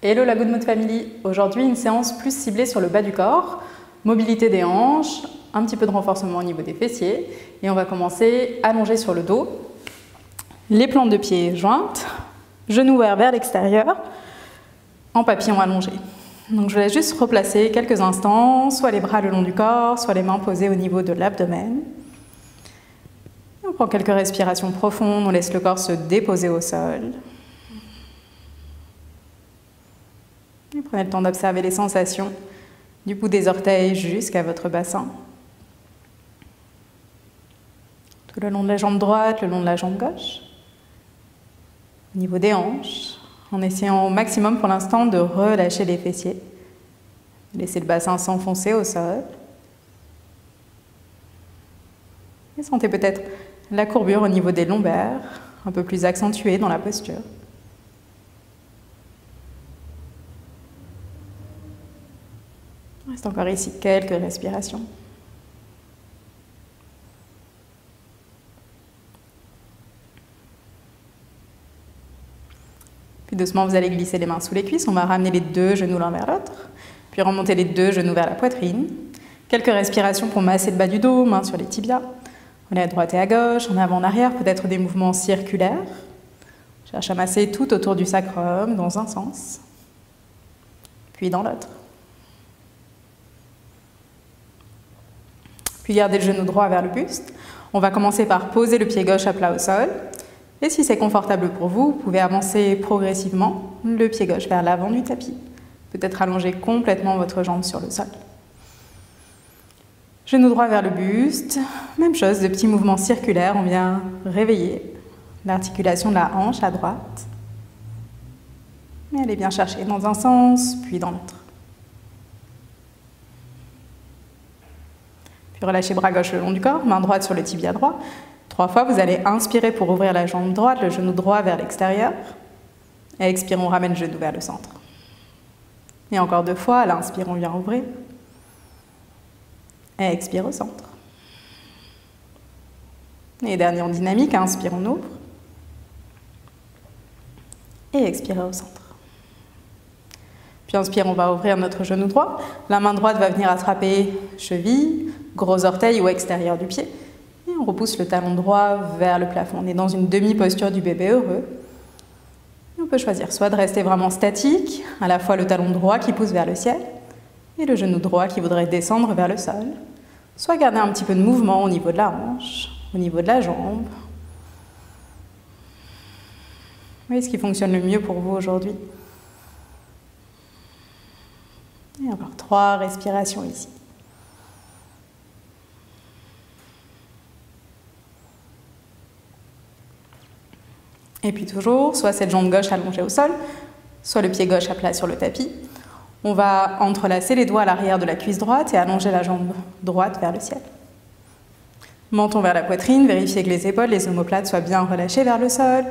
Hello la Good Mood Family. Aujourd'hui, une séance plus ciblée sur le bas du corps, mobilité des hanches, un petit peu de renforcement au niveau des fessiers. Et on va commencer allongé sur le dos, les plantes de pied jointes, genoux ouverts vers l'extérieur, en papillon allongé. Donc je vais juste replacer quelques instants, soit les bras le long du corps, soit les mains posées au niveau de l'abdomen. On prend quelques respirations profondes, on laisse le corps se déposer au sol. Et prenez le temps d'observer les sensations du bout des orteils jusqu'à votre bassin. Tout le long de la jambe droite, le long de la jambe gauche. Au niveau des hanches, en essayant au maximum pour l'instant de relâcher les fessiers. Laissez le bassin s'enfoncer au sol. Et sentez peut-être la courbure au niveau des lombaires, un peu plus accentuée dans la posture. Reste encore ici quelques respirations. Puis doucement, vous allez glisser les mains sous les cuisses. On va ramener les deux genoux l'un vers l'autre. Puis remonter les deux genoux vers la poitrine. Quelques respirations pour masser le bas du dos, mains sur les tibias. On est à droite et à gauche, en avant, en arrière, peut-être des mouvements circulaires. Cherche à masser tout autour du sacrum, dans un sens, puis dans l'autre. Puis gardez le genou droit vers le buste. On va commencer par poser le pied gauche à plat au sol. Et si c'est confortable pour vous, vous pouvez avancer progressivement le pied gauche vers l'avant du tapis. Peut-être allonger complètement votre jambe sur le sol. Genou droit vers le buste. Même chose, de petits mouvements circulaires. On vient réveiller l'articulation de la hanche à droite. Et allez bien chercher dans un sens, puis dans l'autre. Relâchez bras gauche le long du corps, main droite sur le tibia droit. 3 fois, vous allez inspirer pour ouvrir la jambe droite, le genou droit vers l'extérieur. Et expirez, on ramène le genou vers le centre. Et encore 2 fois, à l'inspire, on vient ouvrir. Et expire au centre. Et dernier en dynamique, inspire, on ouvre. Et expirez au centre. Puis inspire, on va ouvrir notre genou droit. La main droite va venir attraper cheville, gros orteil ou extérieur du pied. Et on repousse le talon droit vers le plafond. On est dans une demi-posture du bébé heureux. Et on peut choisir soit de rester vraiment statique, à la fois le talon droit qui pousse vers le ciel et le genou droit qui voudrait descendre vers le sol. Soit garder un petit peu de mouvement au niveau de la hanche, au niveau de la jambe. Vous voyez ce qui fonctionne le mieux pour vous aujourd'hui. Et encore 3 respirations ici. Et puis toujours, soit cette jambe gauche allongée au sol, soit le pied gauche à plat sur le tapis. On va entrelacer les doigts à l'arrière de la cuisse droite et allonger la jambe droite vers le ciel. Menton vers la poitrine, vérifiez que les épaules, les omoplates soient bien relâchées vers le sol.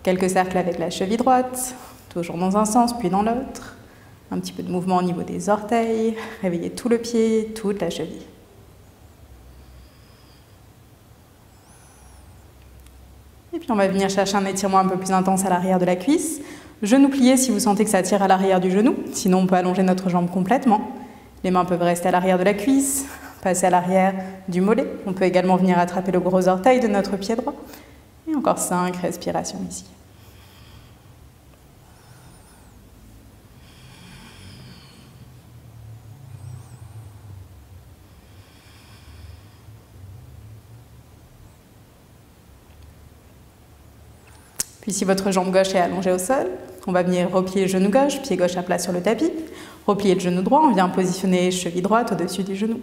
Quelques cercles avec la cheville droite, toujours dans un sens puis dans l'autre. Un petit peu de mouvement au niveau des orteils, réveillez tout le pied, toute la cheville. Et puis on va venir chercher un étirement un peu plus intense à l'arrière de la cuisse. Genou plié si vous sentez que ça tire à l'arrière du genou, sinon on peut allonger notre jambe complètement. Les mains peuvent rester à l'arrière de la cuisse, passer à l'arrière du mollet. On peut également venir attraper le gros orteil de notre pied droit. Et encore 5 respirations ici. Puis si votre jambe gauche est allongée au sol, on va venir replier le genou gauche, pied gauche à plat sur le tapis. Replier le genou droit, on vient positionner cheville droite au-dessus du genou.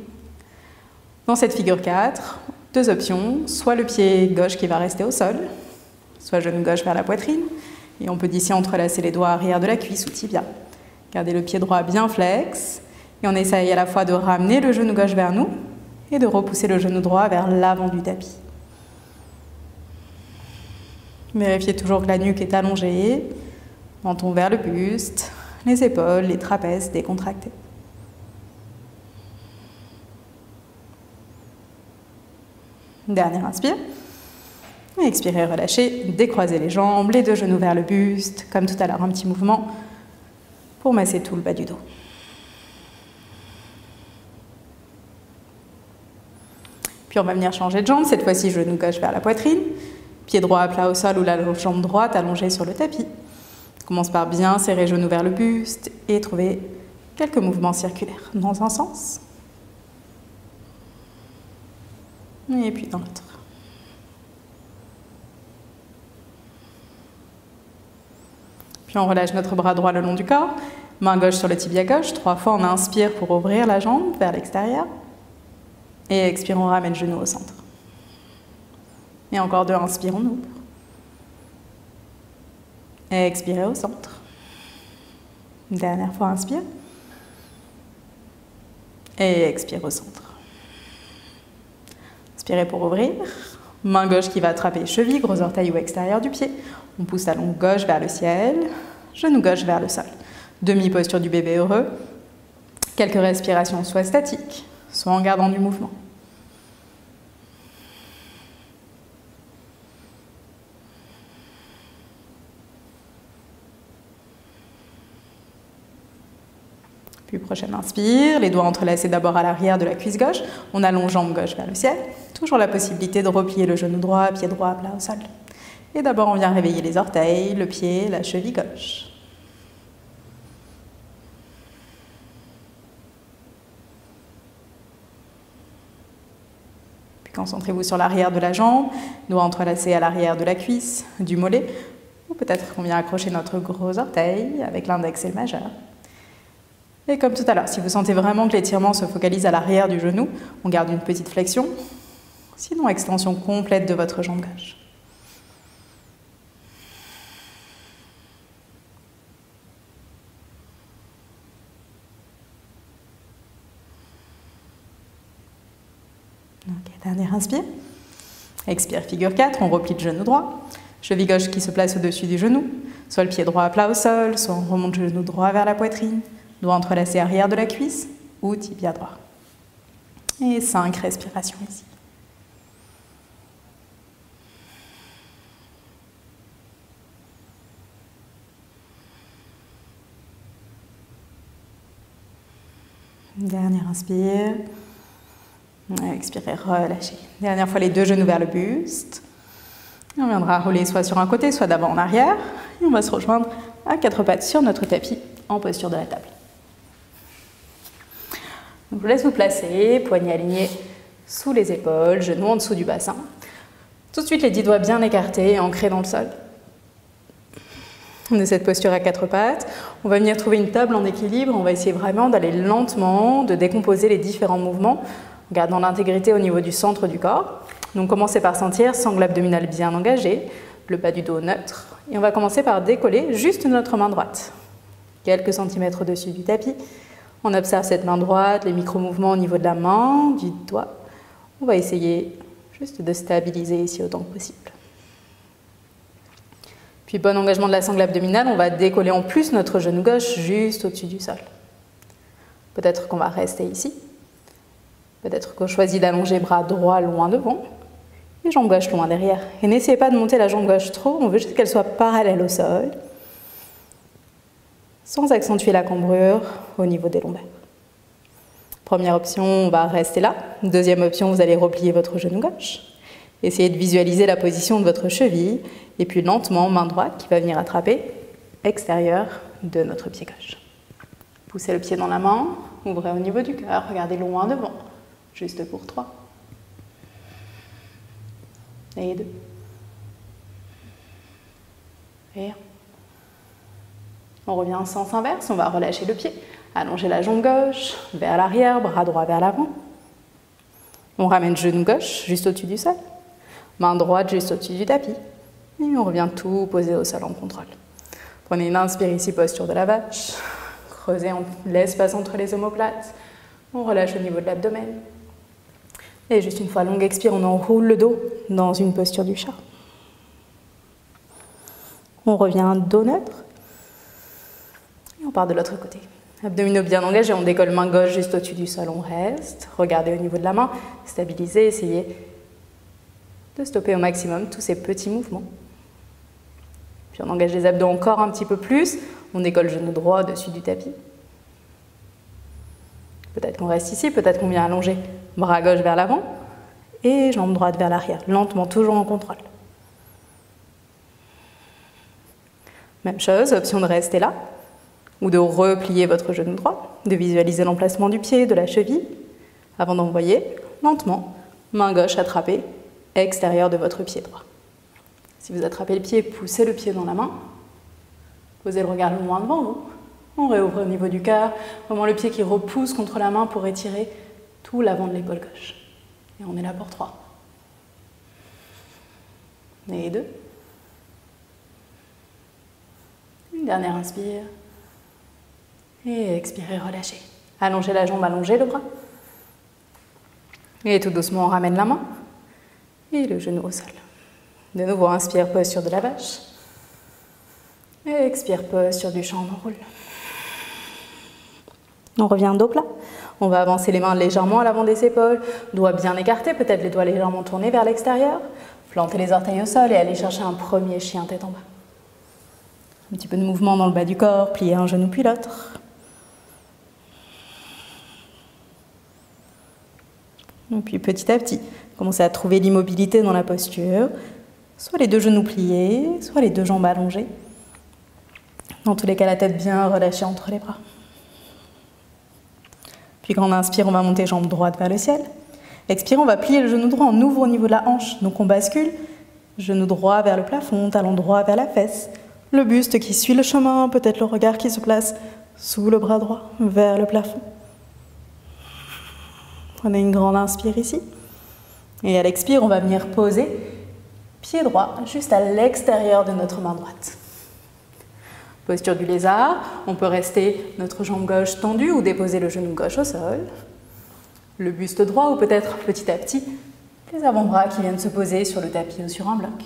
Dans cette figure 4, 2 options, soit le pied gauche qui va rester au sol, soit genou gauche vers la poitrine. Et on peut d'ici entrelacer les doigts arrière de la cuisse ou tibia. Gardez le pied droit bien flex. Et on essaye à la fois de ramener le genou gauche vers nous et de repousser le genou droit vers l'avant du tapis. Vérifiez toujours que la nuque est allongée, menton vers le buste, les épaules, les trapèzes décontractés. Dernier inspire. Expirez, relâchez, décroisez les jambes, les 2 genoux vers le buste, comme tout à l'heure, un petit mouvement pour masser tout le bas du dos. Puis on va venir changer de jambe, cette fois-ci genou gauche vers la poitrine, pied droit à plat au sol ou la jambe droite allongée sur le tapis. On commence par bien serrer genou vers le buste et trouver quelques mouvements circulaires dans un sens et puis dans l'autre. Puis on relâche notre bras droit le long du corps, main gauche sur le tibia gauche. 3 fois on inspire pour ouvrir la jambe vers l'extérieur. Et expire, on ramène genou au centre. Et encore 2, inspire, on ouvre. Et expirez au centre. Dernière fois, inspire. Et expire au centre. Inspirez pour ouvrir. Main gauche qui va attraper cheville, gros orteil ou extérieur du pied. On pousse talon gauche vers le ciel, genou gauche vers le sol. Demi-posture du bébé heureux. Quelques respirations, soit statiques, soit en gardant du mouvement. Puis prochaine inspire, les doigts entrelacés d'abord à l'arrière de la cuisse gauche. On allonge jambe gauche vers le ciel. Toujours la possibilité de replier le genou droit, pied droit plat au sol. Et d'abord on vient réveiller les orteils, le pied, la cheville gauche. Puis concentrez-vous sur l'arrière de la jambe, doigts entrelacés à l'arrière de la cuisse, du mollet. Ou peut-être qu'on vient accrocher notre gros orteil avec l'index et le majeur. Et comme tout à l'heure, si vous sentez vraiment que l'étirement se focalise à l'arrière du genou, on garde une petite flexion, sinon extension complète de votre jambe gauche. Ok, dernière inspire. Expire, figure 4, on replie le genou droit. Cheville gauche qui se place au-dessus du genou, soit le pied droit à plat au sol, soit on remonte le genou droit vers la poitrine. Doigt entrelacé arrière de la cuisse ou tibia droit. Et 5 respirations ici. Dernière inspire. Expirez, relâchez. Dernière fois les 2 genoux vers le buste. Et on viendra rouler soit sur un côté, soit d'avant en arrière. Et on va se rejoindre à 4 pattes sur notre tapis en posture de la table. Donc, je vous laisse vous placer, poignets alignés sous les épaules, genoux en dessous du bassin. Tout de suite, les 10 doigts bien écartés et ancrés dans le sol. De cette posture à 4 pattes, on va venir trouver une table en équilibre. On va essayer vraiment d'aller lentement, de décomposer les différents mouvements, en gardant l'intégrité au niveau du centre du corps. Donc, commencez par sentir sangle abdominale bien engagée, le bas du dos neutre. Et on va commencer par décoller juste notre main droite. Quelques centimètres au-dessus du tapis. On observe cette main droite, les micro-mouvements au niveau de la main, du doigt. On va essayer juste de stabiliser ici autant que possible. Puis bon engagement de la sangle abdominale, on va décoller en plus notre genou gauche juste au-dessus du sol. Peut-être qu'on va rester ici. Peut-être qu'on choisit d'allonger bras droit loin devant et jambe gauche loin derrière. Et n'essayez pas de monter la jambe gauche trop, on veut juste qu'elle soit parallèle au sol, sans accentuer la cambrure au niveau des lombaires. Première option, on va rester là. Deuxième option, vous allez replier votre genou gauche. Essayez de visualiser la position de votre cheville et puis lentement, main droite qui va venir attraper l'extérieur de notre pied gauche. Poussez le pied dans la main, ouvrez au niveau du cœur, regardez loin devant, juste pour 3. Et 2. Et 1. On revient en sens inverse, on va relâcher le pied, allonger la jambe gauche vers l'arrière, bras droit vers l'avant. On ramène genou gauche juste au-dessus du sol, main droite juste au-dessus du tapis. Et on revient tout poser au sol en contrôle. Prenez une inspire ici, posture de la vache. Creusez l'espace entre les omoplates. On relâche au niveau de l'abdomen. Et juste une fois longue expire, on enroule le dos dans une posture du chat. On revient dos neutre. Et on part de l'autre côté. Abdominaux bien engagés, on décolle main gauche juste au-dessus du sol, on reste. Regardez au niveau de la main, stabilisez, essayez de stopper au maximum tous ces petits mouvements. Puis on engage les abdos encore un petit peu plus. On décolle le genou droit au-dessus du tapis. Peut-être qu'on reste ici, peut-être qu'on vient allonger bras gauche vers l'avant et jambe droite vers l'arrière, lentement, toujours en contrôle. Même chose, option de rester là ou de replier votre genou droit, de visualiser l'emplacement du pied, de la cheville, avant d'envoyer lentement, main gauche attrapée, extérieur de votre pied droit. Si vous attrapez le pied, poussez le pied dans la main, posez le regard le loin devant vous. On réouvre au niveau du cœur, vraiment le pied qui repousse contre la main pour étirer tout l'avant de l'épaule gauche. Et on est là pour 3. Et 2. Une dernière inspire. Et expirez, relâchez. Allongez la jambe, allongez le bras. Et tout doucement, on ramène la main. Et le genou au sol. De nouveau, inspire, posture de la vache. Et expire, posture du chat, on enroule. On revient dos plat. On va avancer les mains légèrement à l'avant des épaules, doigts bien écartés, peut-être les doigts légèrement tournés vers l'extérieur. Plantez les orteils au sol et allez chercher un premier chien tête en bas. Un petit peu de mouvement dans le bas du corps, pliez un genou puis l'autre. Et puis petit à petit, commencez à trouver l'immobilité dans la posture. Soit les 2 genoux pliés, soit les 2 jambes allongées. Dans tous les cas, la tête bien relâchée entre les bras. Puis quand on inspire, on va monter jambe droite vers le ciel. Expire, on va plier le genou droit, on ouvre au niveau de la hanche. Donc on bascule, genou droit vers le plafond, talon droit vers la fesse. Le buste qui suit le chemin, peut-être le regard qui se place sous le bras droit, vers le plafond. Prenez une grande inspire ici. Et à l'expire, on va venir poser pied droit juste à l'extérieur de notre main droite. Posture du lézard, on peut rester notre jambe gauche tendue ou déposer le genou gauche au sol. Le buste droit ou peut-être petit à petit les avant-bras qui viennent se poser sur le tapis ou sur un bloc.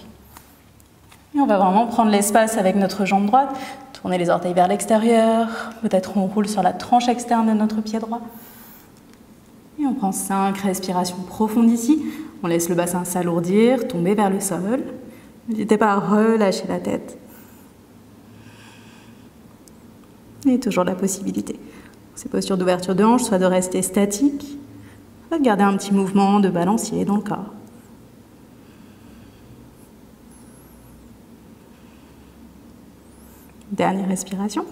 Et on va vraiment prendre l'espace avec notre jambe droite, tourner les orteils vers l'extérieur, peut-être on roule sur la tranche externe de notre pied droit. Et on prend 5 respirations profondes ici, on laisse le bassin s'alourdir, tomber vers le sol. N'hésitez pas à relâcher la tête. Et toujours la possibilité, ces postures d'ouverture de hanche, soit de rester statique, soit de garder un petit mouvement de balancier dans le corps. Dernière respiration.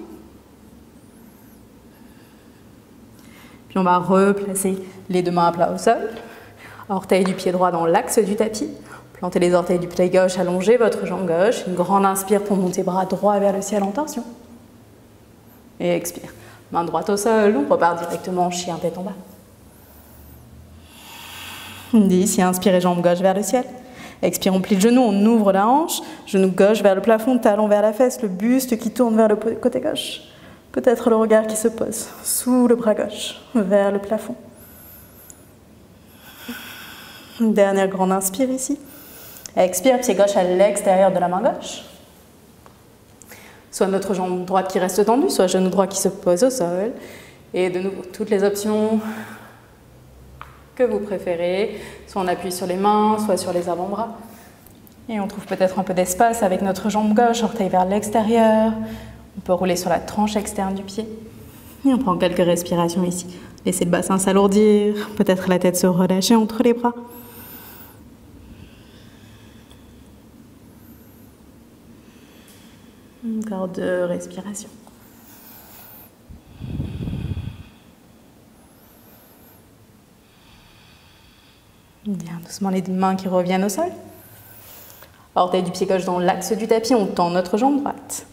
Puis on va replacer les 2 mains à plat au sol, orteils du pied droit dans l'axe du tapis, plantez les orteils du pied gauche, allongez votre jambe gauche, une grande inspire pour monter bras droit vers le ciel en torsion. Et expire. Main droite au sol, on repart directement chien tête en bas. 10, et inspirez jambe gauche vers le ciel. Expire, on plie le genou, on ouvre la hanche, genou gauche vers le plafond, talon vers la fesse, le buste qui tourne vers le côté gauche. Peut-être le regard qui se pose sous le bras gauche, vers le plafond. Une dernière grande inspire ici. Expire, pied gauche à l'extérieur de la main gauche. Soit notre jambe droite qui reste tendue, soit genou droit qui se pose au sol. Et de nouveau, toutes les options que vous préférez. Soit on appuie sur les mains, soit sur les avant-bras. Et on trouve peut-être un peu d'espace avec notre jambe gauche, orteil vers l'extérieur. On peut rouler sur la tranche externe du pied. Et on prend quelques respirations ici. Laissez le bassin s'alourdir, peut-être la tête se relâcher entre les bras. Encore 2 respirations. Bien, doucement les 2 mains qui reviennent au sol. Orteil du pied gauche dans l'axe du tapis, on tend notre jambe droite.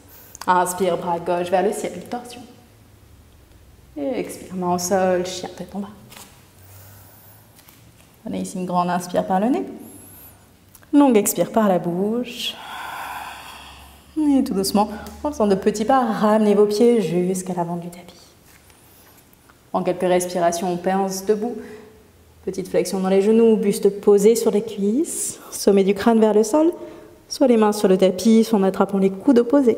Inspire, bras gauche vers le ciel, torsion. Et expire, main au sol, chien tête en bas. Prenez ici une grande inspire par le nez. Longue expire par la bouche. Et tout doucement, en faisant de petits pas, ramenez vos pieds jusqu'à l'avant du tapis. En quelques respirations, on pince debout. Petite flexion dans les genoux, buste posé sur les cuisses, sommet du crâne vers le sol, soit les mains sur le tapis, soit en attrapant les coudes opposés.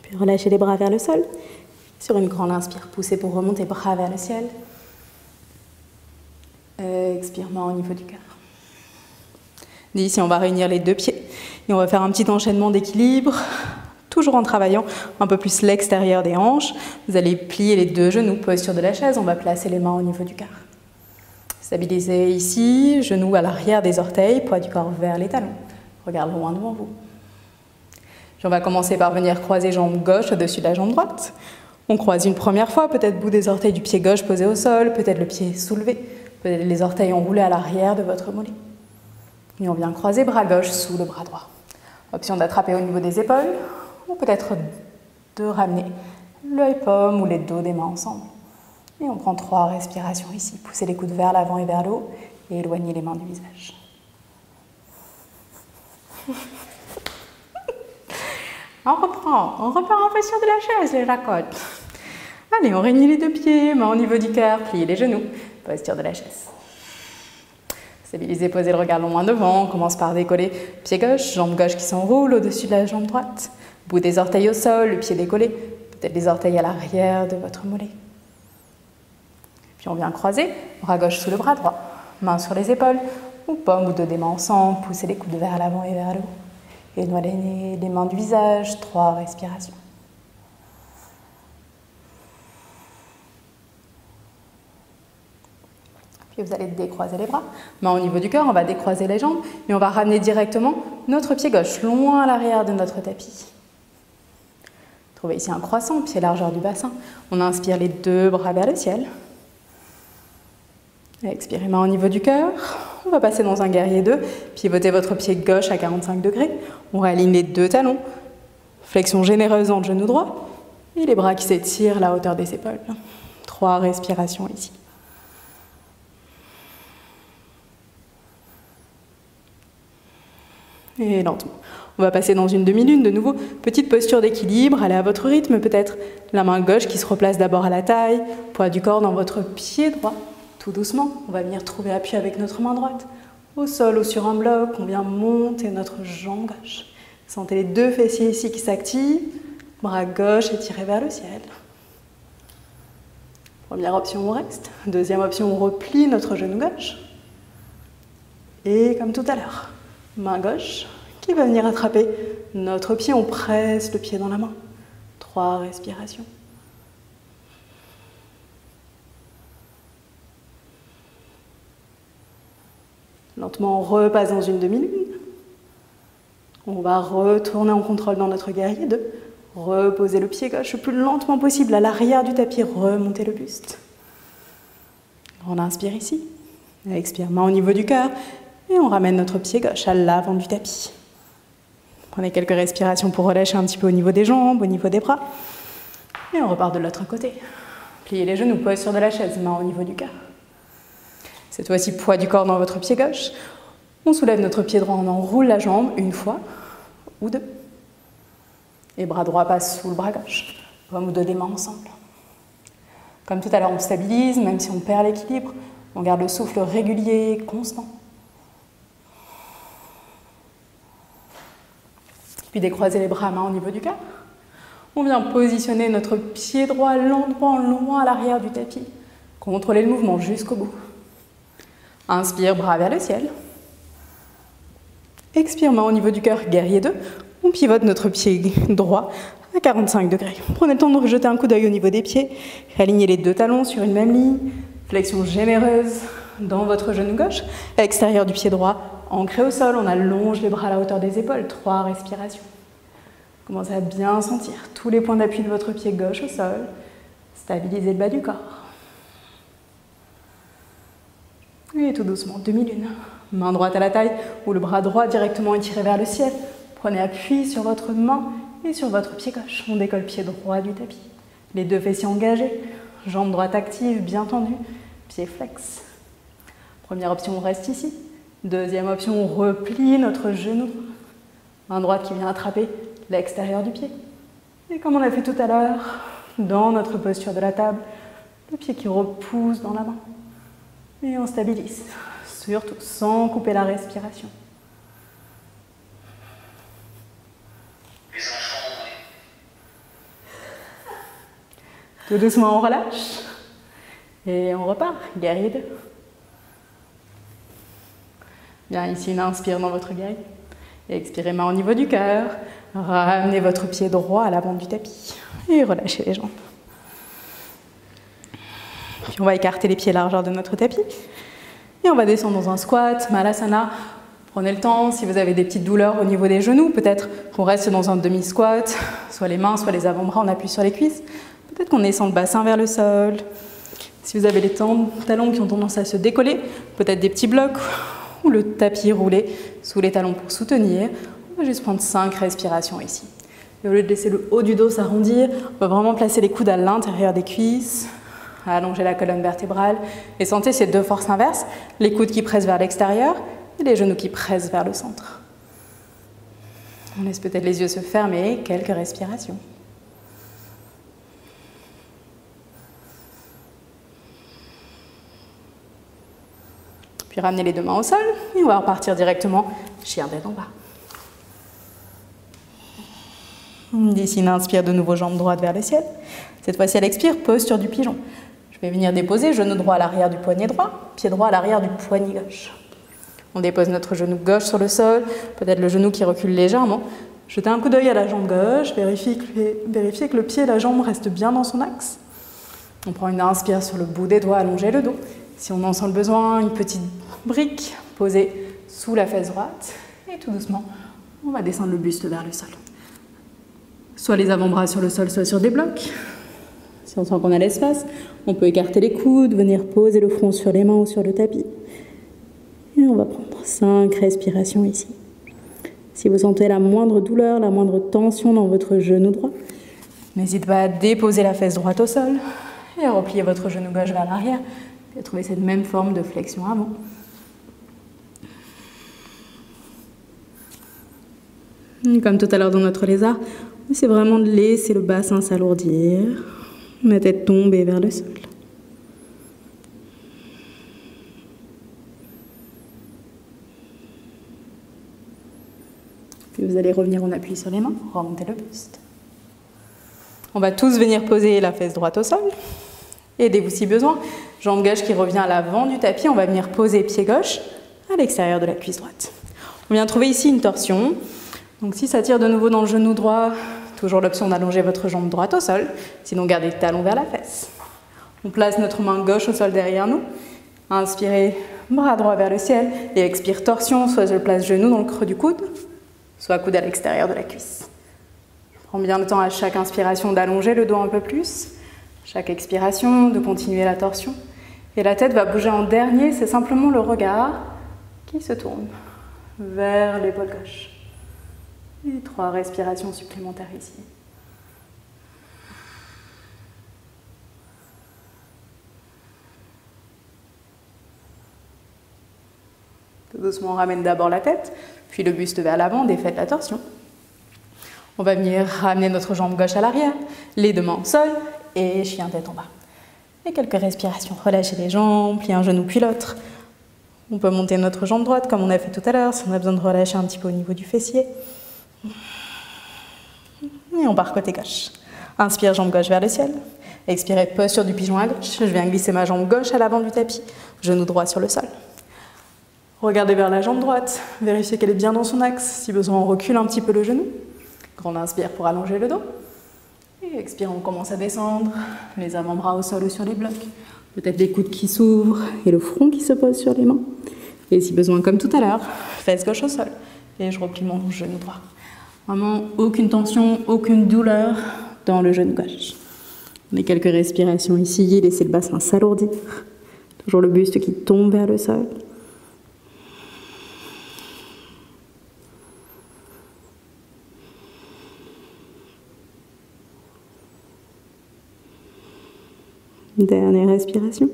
Puis relâchez les bras vers le sol. Sur une grande inspire, poussez pour remonter bras vers le ciel. Expire, main au niveau du cœur. Ici, on va réunir les deux pieds et on va faire un petit enchaînement d'équilibre, toujours en travaillant un peu plus l'extérieur des hanches. Vous allez plier les deux genoux, posture de la chaise, on va placer les mains au niveau du cœur. Stabilisez ici, genoux à l'arrière des orteils, poids du corps vers les talons. Regardez loin devant vous. Puis on va commencer par venir croiser jambe gauche au-dessus de la jambe droite. On croise une première fois, peut-être bout des orteils du pied gauche posé au sol, peut-être le pied soulevé, peut-être les orteils enroulés à l'arrière de votre mollet. Et on vient croiser bras gauche sous le bras droit. Option d'attraper au niveau des épaules, ou peut-être de ramener l'œil paume ou les dos des mains ensemble. Et on prend 3 respirations ici. Poussez les coudes vers l'avant et vers le haut, et éloignez les mains du visage. On repart en posture de la chaise, les jacottes. Allez, on réunit les deux pieds, mains au niveau du cœur, pliez les genoux, posture de la chaise. Stabilisez, posez le regard loin devant, on commence par décoller pied gauche, jambe gauche qui s'enroule au-dessus de la jambe droite, bout des orteils au sol, le pied décollé, peut-être les orteils à l'arrière de votre mollet. Puis on vient croiser, bras gauche sous le bras droit, mains sur les épaules, ou paume ou deux des mains ensemble, poussez les coudes vers l'avant et vers le haut. Éloignez les mains du visage, 3 respirations. Puis vous allez décroiser les bras, main au niveau du cœur, on va décroiser les jambes et on va ramener directement notre pied gauche loin à l'arrière de notre tapis. Trouvez ici un croissant, pied largeur du bassin. On inspire les deux bras vers le ciel. Expirez, main au niveau du cœur. On va passer dans un guerrier 2. Pivotez votre pied gauche à 45 degrés. On réaligne les deux talons. Flexion généreuse dans le genou droit. Et les bras qui s'étirent à la hauteur des épaules. 3 respirations ici. Et lentement. On va passer dans une demi-lune de nouveau. Petite posture d'équilibre, allez à votre rythme peut-être. La main gauche qui se replace d'abord à la taille. Poids du corps dans votre pied droit. Tout doucement, on va venir trouver appui avec notre main droite. Au sol ou sur un bloc, on vient monter notre jambe gauche. Sentez les deux fessiers ici qui s'activent. Bras gauche étiré vers le ciel. Première option, on reste. Deuxième option, on replie notre genou gauche. Et comme tout à l'heure, main gauche qui va venir attraper notre pied. On presse le pied dans la main. 3 respirations. Lentement, on repasse dans une demi-lune. On va retourner en contrôle dans notre guerrier 2. Reposer le pied gauche le plus lentement possible à l'arrière du tapis. Remonter le buste. On inspire ici. Expire, main au niveau du cœur. Et on ramène notre pied gauche à l'avant du tapis. Prenez quelques respirations pour relâcher un petit peu au niveau des jambes, au niveau des bras. Et on repart de l'autre côté. Pliez les genoux, posture de la chaise, main au niveau du cœur. Cette fois-ci, poids du corps dans votre pied gauche. On soulève notre pied droit, on enroule la jambe une fois ou 2. Et bras droit passe sous le bras gauche. Paume ou 2 des mains ensemble. Comme tout à l'heure, on stabilise, même si on perd l'équilibre. On garde le souffle régulier, constant. Puis décroiser les bras, main au niveau du cœur. On vient positionner notre pied droit lentement, loin à l'arrière du tapis. Contrôlez le mouvement jusqu'au bout. Inspire, bras vers le ciel. Expire, main au niveau du cœur, guerrier 2. On pivote notre pied droit à 45 degrés. Prenez le temps de rejeter un coup d'œil au niveau des pieds. Alignez les deux talons sur une même ligne. Flexion généreuse dans votre genou gauche. À l'extérieur du pied droit, ancré au sol, on allonge les bras à la hauteur des épaules. 3 respirations. Commencez à bien sentir tous les points d'appui de votre pied gauche au sol. Stabilisez le bas du corps. Et tout doucement, demi-lune. Main droite à la taille ou le bras droit directement étiré vers le ciel. Prenez appui sur votre main et sur votre pied gauche. On décolle pied droit du tapis. Les deux fessiers engagés. Jambe droite active, bien tendue. Pied flex. Première option, on reste ici. Deuxième option, on replie notre genou. Main droite qui vient attraper l'extérieur du pied. Et comme on a fait tout à l'heure, dans notre posture de la table, le pied qui repousse dans la main. Et on stabilise, surtout sans couper la respiration. Tout doucement, on relâche. Et on repart, guerrier 2. Bien ici, une inspire dans votre gueule. Et expirez main au niveau du cœur. Ramenez votre pied droit à l'avant du tapis. Et relâchez les jambes. Puis on va écarter les pieds largeur de notre tapis. Et on va descendre dans un squat, Malasana. Prenez le temps, si vous avez des petites douleurs au niveau des genoux, peut-être qu'on reste dans un demi-squat, soit les mains, soit les avant-bras, on appuie sur les cuisses. Peut-être qu'on descend le bassin vers le sol. Si vous avez les talons qui ont tendance à se décoller, peut-être des petits blocs ou le tapis roulé sous les talons pour soutenir. On va juste prendre 5 respirations ici. Et au lieu de laisser le haut du dos s'arrondir, on va vraiment placer les coudes à l'intérieur des cuisses, allonger la colonne vertébrale et sentez ces deux forces inverses, les coudes qui pressent vers l'extérieur et les genoux qui pressent vers le centre. On laisse peut-être les yeux se fermer, quelques respirations. Puis ramenez les deux mains au sol et on va repartir directement chien tête en bas. D'ici, une inspire de nouveau, jambe droite vers le ciel. Cette fois-ci, elle expire, posture du pigeon. Je vais venir déposer genou droit à l'arrière du poignet droit, pied droit à l'arrière du poignet gauche. On dépose notre genou gauche sur le sol, peut-être le genou qui recule légèrement. Jetez un coup d'œil à la jambe gauche, vérifiez que le pied et la jambe restent bien dans son axe. On prend une inspire sur le bout des doigts, allongez le dos. Si on en sent le besoin, une petite brique posée sous la fesse droite. Et tout doucement, on va descendre le buste vers le sol. Soit les avant-bras sur le sol, soit sur des blocs. Si on sent qu'on a l'espace, on peut écarter les coudes, venir poser le front sur les mains ou sur le tapis. Et on va prendre 5 respirations ici. Si vous sentez la moindre douleur, la moindre tension dans votre genou droit, n'hésitez pas à déposer la fesse droite au sol et à replier votre genou gauche vers l'arrière et à trouver cette même forme de flexion avant. Et comme tout à l'heure dans notre lézard, c'est vraiment de laisser le bassin s'alourdir, la tête tomber vers le sol. Puis vous allez revenir en appui sur les mains, remonter le buste. On va tous venir poser la fesse droite au sol. Aidez-vous si besoin. Jambe gauche qui revient à l'avant du tapis. On va venir poser pied gauche à l'extérieur de la cuisse droite. On vient trouver ici une torsion. Donc si ça tire de nouveau dans le genou droit, toujours l'option d'allonger votre jambe droite au sol. Sinon, gardez le talon vers la fesse. On place notre main gauche au sol derrière nous. Inspirez, bras droit vers le ciel. Et expire, torsion. Soit je place genou dans le creux du coude, soit coude à l'extérieur de la cuisse. Je prends bien le temps à chaque inspiration d'allonger le dos un peu plus. Chaque expiration, de continuer la torsion. Et la tête va bouger en dernier, c'est simplement le regard qui se tourne vers l'épaule gauche. Et 3 respirations supplémentaires ici. Tout doucement, on ramène d'abord la tête, puis le buste vers l'avant, défaites la torsion. On va venir ramener notre jambe gauche à l'arrière, les deux mains au sol et chien tête en bas. Et quelques respirations. Relâchez les jambes, pliez un genou puis l'autre. On peut monter notre jambe droite comme on a fait tout à l'heure, si on a besoin de relâcher un petit peu au niveau du fessier. Et on part côté gauche. Inspire, jambe gauche vers le ciel. Expirez, posture du pigeon à gauche. Je viens glisser ma jambe gauche à l'avant du tapis, genou droit sur le sol. Regardez vers la jambe droite, vérifiez qu'elle est bien dans son axe. Si besoin, on recule un petit peu le genou. Grande inspire pour allonger le dos. Et expire, on commence à descendre, les avant-bras au sol ou sur les blocs. Peut-être les coudes qui s'ouvrent et le front qui se pose sur les mains. Et si besoin, comme tout à l'heure, fesse gauche au sol. Et je replie mon genou droit. Vraiment, aucune tension, aucune douleur dans le genou gauche. On a quelques respirations ici, laissez le bassin s'alourdir. Toujours le buste qui tombe vers le sol. Dernière respiration.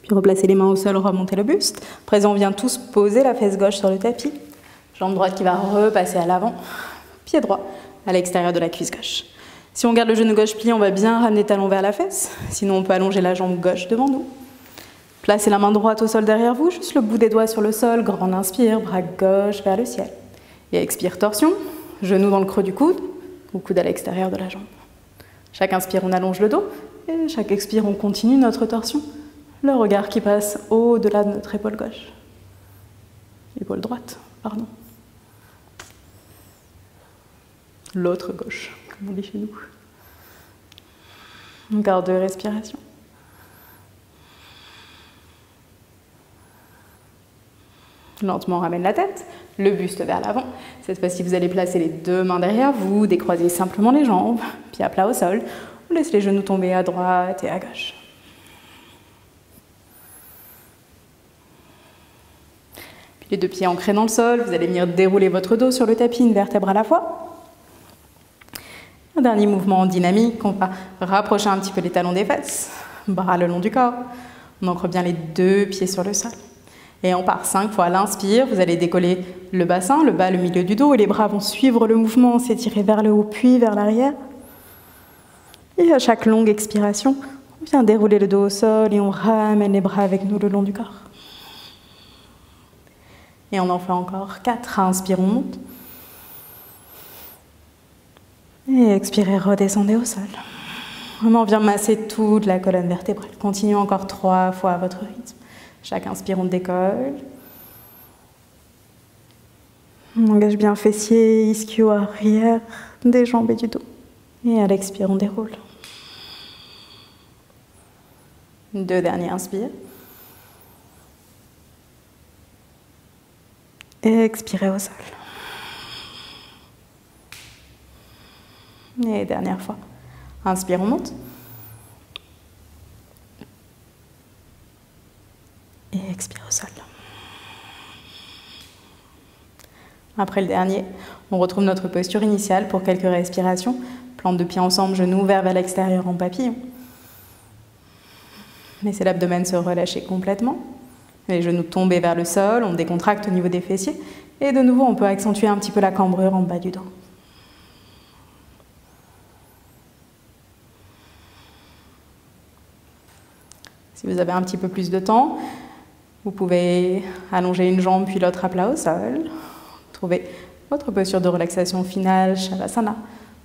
Puis replacez les mains au sol, remontez le buste. À présent, on vient tous poser la fesse gauche sur le tapis. Jambe droite qui va repasser à l'avant. Pied droit à l'extérieur de la cuisse gauche. Si on garde le genou gauche plié, on va bien ramener le talon vers la fesse. Sinon, on peut allonger la jambe gauche devant nous. Placez la main droite au sol derrière vous, juste le bout des doigts sur le sol. Grande inspire, bras gauche vers le ciel. Et expire, torsion. Genou dans le creux du coude. Ou coude à l'extérieur de la jambe. Chaque inspire, on allonge le dos. Et chaque expire, on continue notre torsion Le regard qui passe au-delà de notre épaule gauche. Épaule droite, pardon. L'autre gauche, comme on dit chez nous. Encore 2 respirations. Lentement, on ramène la tête, le buste vers l'avant. Cette fois-ci, vous allez placer les 2 mains derrière vous, décroisez simplement les jambes, pieds à plat au sol. On laisse les genoux tomber à droite et à gauche. Puis les 2 pieds ancrés dans le sol, vous allez venir dérouler votre dos sur le tapis, une vertèbre à la fois. Un dernier mouvement dynamique, on va rapprocher un petit peu les talons des fesses, bras le long du corps. On ancre bien les 2 pieds sur le sol. Et on part 5 fois. À l'inspire, vous allez décoller le bassin, le bas, le milieu du dos, et les bras vont suivre le mouvement, s'étirer vers le haut, puis vers l'arrière. Et à chaque longue expiration, on vient dérouler le dos au sol et on ramène les bras avec nous le long du corps. Et on en fait encore 4. Inspire, on monte. Et expirez, redescendez au sol. On vient masser toute la colonne vertébrale. Continuez encore 3 fois à votre rythme. Chaque inspire, on décolle. On engage bien fessiers, ischio arrière, des jambes et du dos. Et à l'expire, on déroule. 2 derniers inspires. Et expirez au sol. Et dernière fois. Inspire, on monte. Et expire au sol. Après le dernier, on retrouve notre posture initiale pour quelques respirations. Plante de pieds ensemble, genoux ouverts vers l'extérieur en papillon. Laissez l'abdomen se relâcher complètement. Les genoux tomber vers le sol, on décontracte au niveau des fessiers. Et de nouveau, on peut accentuer un petit peu la cambrure en bas du dos. Si vous avez un petit peu plus de temps, vous pouvez allonger une jambe puis l'autre à plat au sol. Trouvez votre posture de relaxation finale, Shavasana.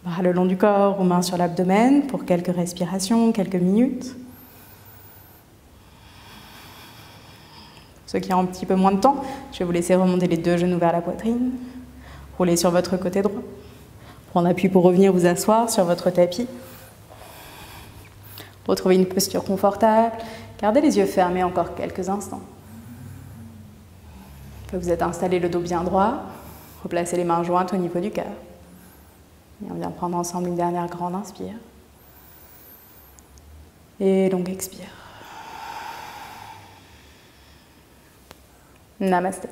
Bras le long du corps ou mains sur l'abdomen pour quelques respirations, quelques minutes. Ceux qui ont un petit peu moins de temps, je vais vous laisser remonter les 2 genoux vers la poitrine. Roulez sur votre côté droit. Prendre appui pour revenir vous asseoir sur votre tapis. Retrouvez une posture confortable. Gardez les yeux fermés encore quelques instants. Vous êtes installé le dos bien droit. Replacez les mains jointes au niveau du cœur. Et on vient prendre ensemble une dernière grande inspire. Et longue expire. Namasté.